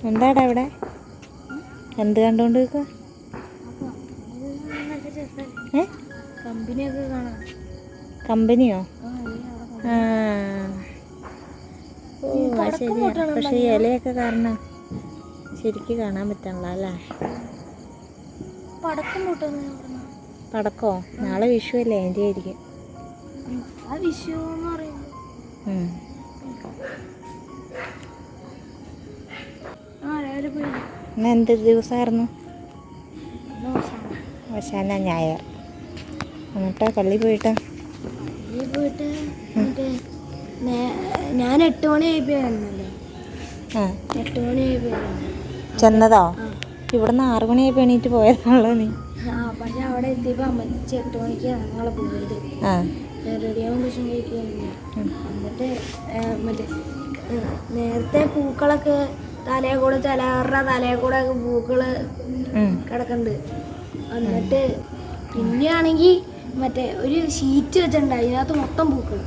എന്താടാ ഇവിടെ എന്ത് കണ്ടോണ്ട് നിൽക്കുക? കമ്പനിയൊക്കെ കാണാം. കമ്പനിയോ? ആ ഓ ശരിയാ. പക്ഷെ ഈ ഇലയൊക്കെ കാരണം ശരിക്ക് കാണാൻ പറ്റണല്ലോ അല്ലേ? പടക്കം പൊട്ടുന്നു. പടക്കോ? നാളെ വിഷു അല്ലേ, അതിൻ്റെ ആയിരിക്കും. ആ വിഷു എന്ന് പറയുമ്പോൾ ഇന്ന് എന്ത് ദിവസമായിരുന്നു? അവസാന ഞായർ. എന്നിട്ടാ പള്ളി പോയിട്ട് ഞാൻ 8 മണിയായിപ്പോയല്ലോ. 8 മണിയായിപ്പോ ചെന്നതോ? ഇവിടുന്ന് 6 മണിയായിപ്പോ എണീറ്റ് പോയതാണല്ലോ നീ. പക്ഷെ അവിടെ എത്തിയപ്പോൾ അമ്മച്ചി 8 മണിക്ക് ഞങ്ങളെ പോയത്. റെഡിയാവും ഭക്ഷണം കഴിക്കുകയായിരുന്നു. എന്നിട്ട് മറ്റേ നേരത്തെ പൂക്കളൊക്കെ തലയെക്കൂടെ ചിലവരുടെ തലയെക്കൂടെ ഒക്കെ പൂക്കള് കിടക്കുന്നുണ്ട്. എന്നിട്ട് പിന്നെയാണെങ്കിൽ മറ്റേ ഒരു ഷീറ്റ് വെച്ചിട്ടുണ്ട്, അതിനകത്ത് മൊത്തം പൂക്കൾ.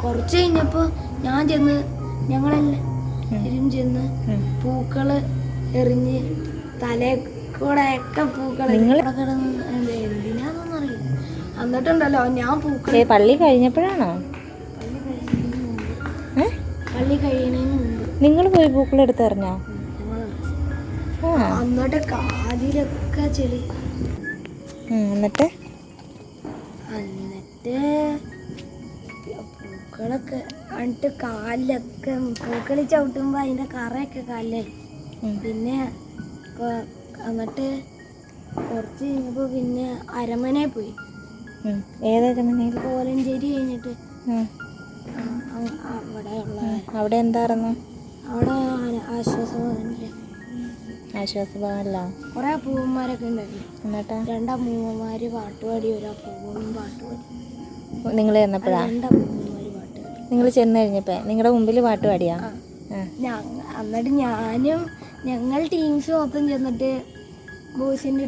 കുറച്ച് കഴിഞ്ഞപ്പോൾ ഞങ്ങളെല്ലാവരും ചെന്ന് പൂക്കള് എറിഞ്ഞ് തലക്കൂടെ ഒക്കെ പൂക്കൾ കിടന്ന് എന്തിനാന്നൊന്നും അറിയില്ല. എന്നിട്ടുണ്ടല്ലോ ഞാൻ പൂക്കൾ പള്ളി കഴിഞ്ഞപ്പോഴാണോ? പള്ളി കഴിയണതിന് മുമ്പ് നിങ്ങൾ പോയി പൂക്കൾ എടുത്തെറിഞ്ഞോ? എന്നിട്ട് കാലിലൊക്കെ ചെളി. എന്നിട്ട് പൂക്കളൊക്കെ എന്നിട്ട് കാലിലൊക്കെ പൂക്കൾ ചവിട്ടുമ്പോൾ അതിൻ്റെ കറയൊക്കെ കാലിലായി. പിന്നെ എന്നിട്ട് കുറച്ച് കഴിഞ്ഞപ്പോൾ പിന്നെ അരമനയിൽ പോയി. ഏതരമനയിൽ? കോലഞ്ചേരി കഴിഞ്ഞിട്ട് അവിടെ എന്തായിരുന്നു? അവിടെ ആശ്വാസഭവനില്ല. ആശ്വാസഭവനല്ലോ. കുറേ അപ്പൂപ്പന്മാരൊക്കെ ഉണ്ടായിരുന്നു. എന്നിട്ടാ 2 അമ്മൂമ്മമാര് പാട്ടുപാടി, ഒരു അപ്പൂപ്പനും പാട്ടുപാടി. നിങ്ങൾ ചെന്നപ്പോഴാ? 2 അമ്മൂമ്മമാര് പാട്ടുപാടി. നിങ്ങൾ ചെന്ന് കഴിഞ്ഞപ്പോ നിങ്ങളുടെ മുമ്പിൽ പാട്ട് പാടിയാ? എന്നിട്ട് ഞങ്ങൾ ടീംസ് മൊത്തം ചെന്നിട്ട് ബോയ്സിൻ്റെ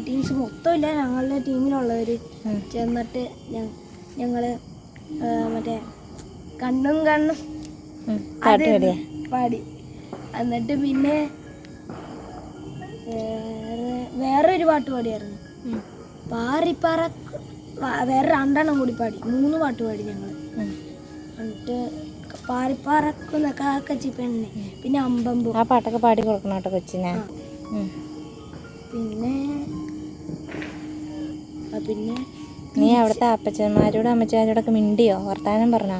ടീംസ് മൊത്തം ഇല്ല, ഞങ്ങളുടെ ടീമിലുള്ളവർ ചെന്നിട്ട് ഞങ്ങൾ മറ്റേ കണ്ണും പാടി. എന്നിട്ട് പിന്നെ വേറൊരു പാട്ട് പാടിയായിരുന്നു. വേറെ 2 കൂടി പാടി, 3 പാട്ട് പാടി ഞങ്ങൾ. എന്നിട്ട് പാറിപ്പാറക്കുന്ന കാക്കച്ചി പെണ്ണെ, പിന്നെ അമ്പമ്പൂ. ആ പാട്ടൊക്കെ പാടി കൊടുക്കണം കേട്ടോ കൊച്ചിനെ. പിന്നെ നീ അവിടുത്തെ അപ്പച്ചന്മാരോടും അമ്മച്ചമാരോടൊക്കെ മിണ്ടിയോ? വർത്താനം പറഞ്ഞോ?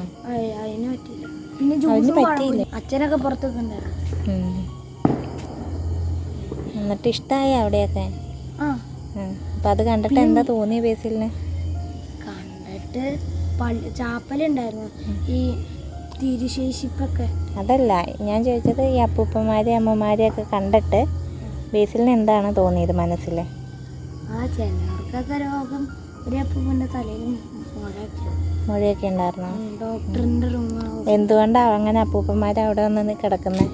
അതിന് പറ്റിയില്ല. പിന്നെ പറ്റിയില്ല. അച്ഛനൊക്കെ പുറത്തൊക്കെ ഉണ്ടായിരുന്നു. എന്നിട്ട് ഇഷ്ടമായി അവിടെയൊക്കെ? അപ്പം അത് കണ്ടിട്ട് എന്താ തോന്നിയ ബേസിലിന്? കണ്ടിട്ട് ചാപ്പലുണ്ടായിരുന്നു, ഈ തിരുശേഷിപ്പൊക്കെ. അതല്ല ഞാൻ ചോദിച്ചത്, ഈ അപ്പൂപ്പന്മാരെ അമ്മമാരെയൊക്കെ കണ്ടിട്ട് ബേസിലിന് എന്താണ് തോന്നിയത് മനസ്സിൽ? ചിലർക്കൊക്കെ രോഗം, ഒരു അപ്പൂപ്പൻ്റെ തലയിൽ മൊഴിയൊക്കെ ഉണ്ടായിരുന്നു. ഡോക്ടറിൻ്റെ റൂം. എന്തുകൊണ്ടാണ് അങ്ങനെ അപ്പൂപ്പന്മാർ അവിടെ വന്ന് കിടക്കുന്നത്?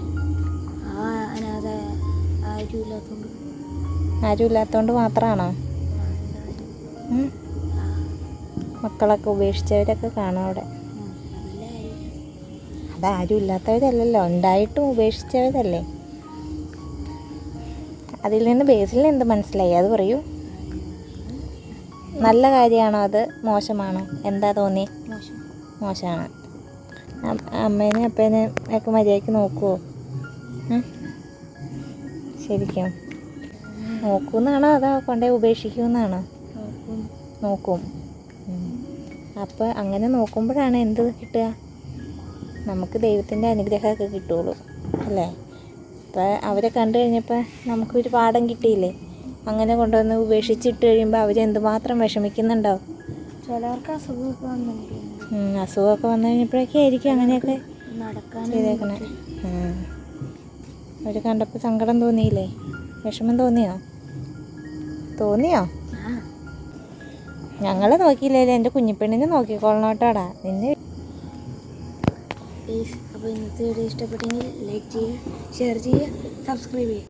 ആരും ഇല്ലാത്തതുകൊണ്ട് മാത്രമാണോ? മക്കളൊക്കെ ഉപേക്ഷിച്ചവരൊക്കെ കാണും അവിടെ. അതാരും ഇല്ലാത്തവരല്ലല്ലോ, ഉണ്ടായിട്ടും ഉപേക്ഷിച്ചവരല്ലേ. അതിൽ നിന്ന് ബേസിലിന് എന്ത് മനസ്സിലായി അത് പറയൂ. നല്ല കാര്യമാണോ അത് മോശമാണോ? എന്താ തോന്നി? മോശമാണ്. അമ്മേനെ അപ്പേനെ ഒക്കെ മര്യാദയ്ക്ക് നോക്കുമോ? ശരിക്കും നോക്കുമെന്നാണോ അതോ കൊണ്ടേ ഉപേക്ഷിക്കുമെന്നാണോ? നോക്കും. അപ്പോൾ അങ്ങനെ നോക്കുമ്പോഴാണ് എന്ത് കിട്ടുക? നമുക്ക് ദൈവത്തിൻ്റെ അനുഗ്രഹമൊക്കെ കിട്ടുള്ളൂ അല്ലേ? അപ്പോൾ അവരെ കണ്ടു കഴിഞ്ഞപ്പോൾ നമുക്കൊരു പാഠം കിട്ടിയില്ലേ? അങ്ങനെ കൊണ്ടുവന്ന് ഉപേക്ഷിച്ചിട്ട് കഴിയുമ്പോൾ അവരെന്തുമാത്രം വിഷമിക്കുന്നുണ്ടാവും. ചിലർക്ക് അസുഖമൊക്കെ വന്നു കഴിഞ്ഞപ്പോഴൊക്കെ ആയിരിക്കും അങ്ങനെയൊക്കെ ചെയ്തേക്കണേ. അവർ കണ്ടപ്പോൾ സങ്കടം തോന്നിയില്ലേ? വിഷമം തോന്നിയോ? ഞങ്ങളെ നോക്കിയില്ലേ? എൻ്റെ കുഞ്ഞിപ്പെണ്ണിനെ നോക്കിക്കൊള്ളണോട്ടാടാ നിന്നെ. അപ്പോൾ ഇന്നത്തെ വീഡിയോ ഇഷ്ടപ്പെട്ടെങ്കിൽ ലൈക്ക് ചെയ്യുക, ഷെയർ ചെയ്യുക, സബ്സ്ക്രൈബ് ചെയ്യുക.